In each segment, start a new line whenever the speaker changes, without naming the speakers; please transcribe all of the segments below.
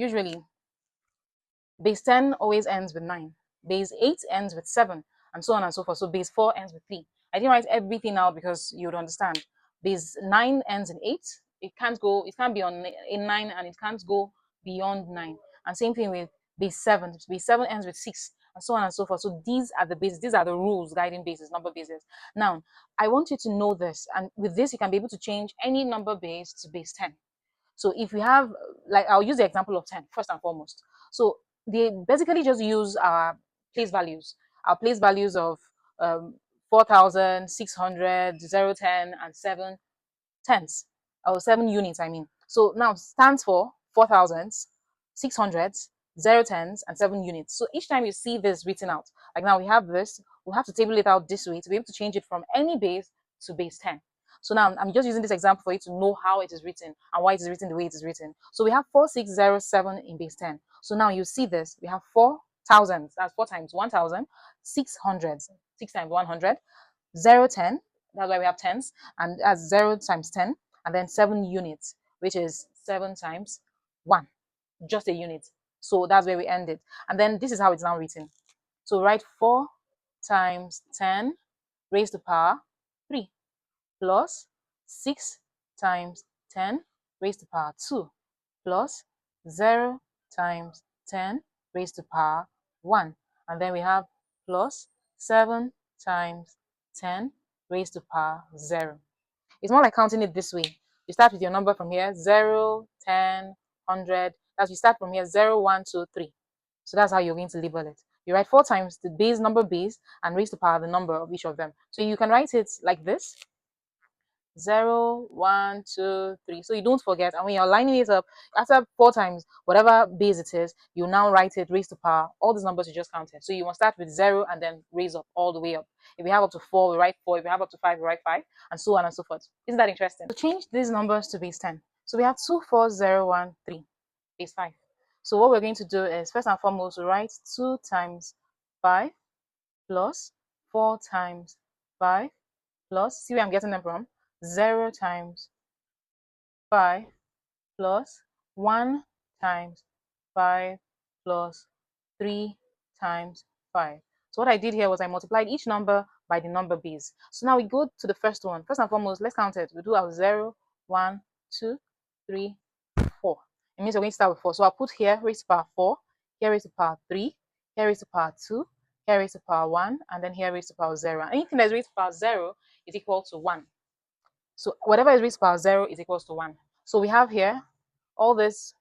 Usually, base 10 always ends with 9. Base 8 ends with 7, and so on and so forth. So base 4 ends with 3. I didn't write everything out because you would understand. Base 9 ends in 8. It can't be on in 9, and it can't go beyond 9. And same thing with base 7. Base 7 ends with 6, and so on and so forth. So these are the bases, these are the rules guiding bases, number bases. Now, I want you to know this, and with this, you can be able to change any number base to base 10. So if we have, like, I'll use the example of 10 first and foremost. So they basically just use our place values of 4,600, 0, 10, and 7 tenths, or 7 units, I mean. So now stands for 4,000s, 600s, 0, 10s, and 7 units. So each time you see this written out, like now we have this, we'll have to table it out this way to be able to change it from any base to base 10. So now I'm just using this example for you to know how it is written and why it is written the way it is written. So we have 4607 in base 10. So now you see this, we have 4,000, that's 4 times 1,000, 600, 6 times 100, 0, 10, that's why we have tens, and as 0 times 10, and then 7 units, which is 7 times 1, just a unit. So that's where we end it. And then this is how it's now written. So write 4 times 10 raised to power 3 plus 6 times 10 raised to power 2 plus 0 times 10 raised to power 1. And then we have plus 7 times 10 raised to power 0. It's more like counting it this way. You start with your number from here, 0, 10, 100. As you start from here, 0, 1, 2, 3. So that's how you're going to label it. You write 4 times the base number base and raise to power the number of each of them. So you can write it like this. 0, 1, 2, 3. So you don't forget. And when you're lining it up, after 4 times, whatever base it is, you now write it raised to power, all these numbers you just counted. So you must start with 0 and then raise up all the way up. If we have up to 4, we write 4. If we have up to 5, we write 5, and so on and so forth. Isn't that interesting? So change these numbers to base 10. So we have 2, 4, 0, 1, 3, base 5. So what we're going to do is, first and foremost, we write 2 times 5 plus 4 times 5 plus, see where I'm getting them from? 0 times 5 plus 1 times 5 plus 3 times 5. So what I did here was I multiplied each number by the number base. So now we go to the first one. First and foremost, let's count it. We do our 0, 1, 2, 3, 4. It means we're going to start with 4. So I'll put here raised to power 4, here raised to power 3, here raised to power 2, here raised to power 1, and then here raised to power 0. Anything that's raised to power 0 is equal to 1. So whatever is raised to power 0 is equals to 1. So we have here all this.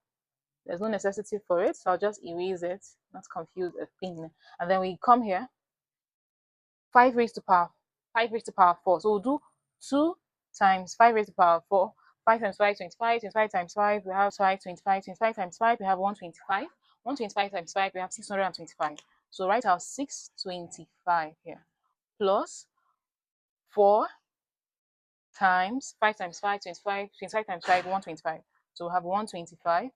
There's no necessity for it, so I'll just erase it, not confuse a thing. And then we come here, 5 raised to power 4. So we'll do 2 times 5 raised to power 4. 5 times 5, 25. 25 times 5, we have 5, 25. 25 times 5, we have 125. 125 times 5, we have 625. So write our 625 here, plus 4 times 5 times 5, 25. 25 times 5, 125. So we have 125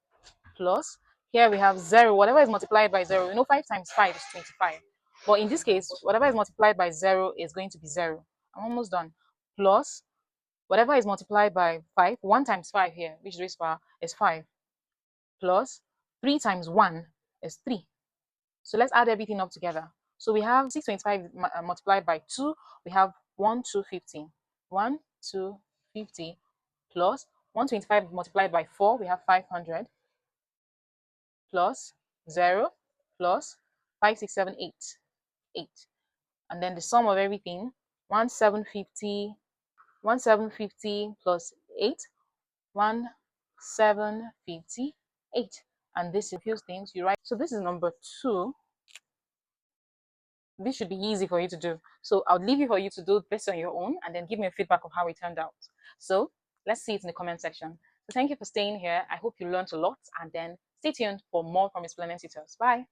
plus, here we have 0. Whatever is multiplied by 0, we know 5 times 5 is 25. But in this case, whatever is multiplied by 0 is going to be 0. I'm almost done. Plus, whatever is multiplied by 5, 1 times 5 here, which is raised to power, is 5. Plus, 3 times 1 is 3. So let's add everything up together. So we have 625 multiplied by 2, we have 1,250. 1,250 plus 125 multiplied by 4, we have 500 plus 0 plus 5, 6, 7, 8. 8. And then the sum of everything, 1,750 plus 8, 1,758. And this is a few things you write. So this is number 2. This should be easy for you to do. So I'll leave you for you to do this on your own and then give me a feedback of how it turned out. So let's see it in the comment section. So thank you for staying here. I hope you learned a lot, and then stay tuned for more from Explainers Tutors. Bye.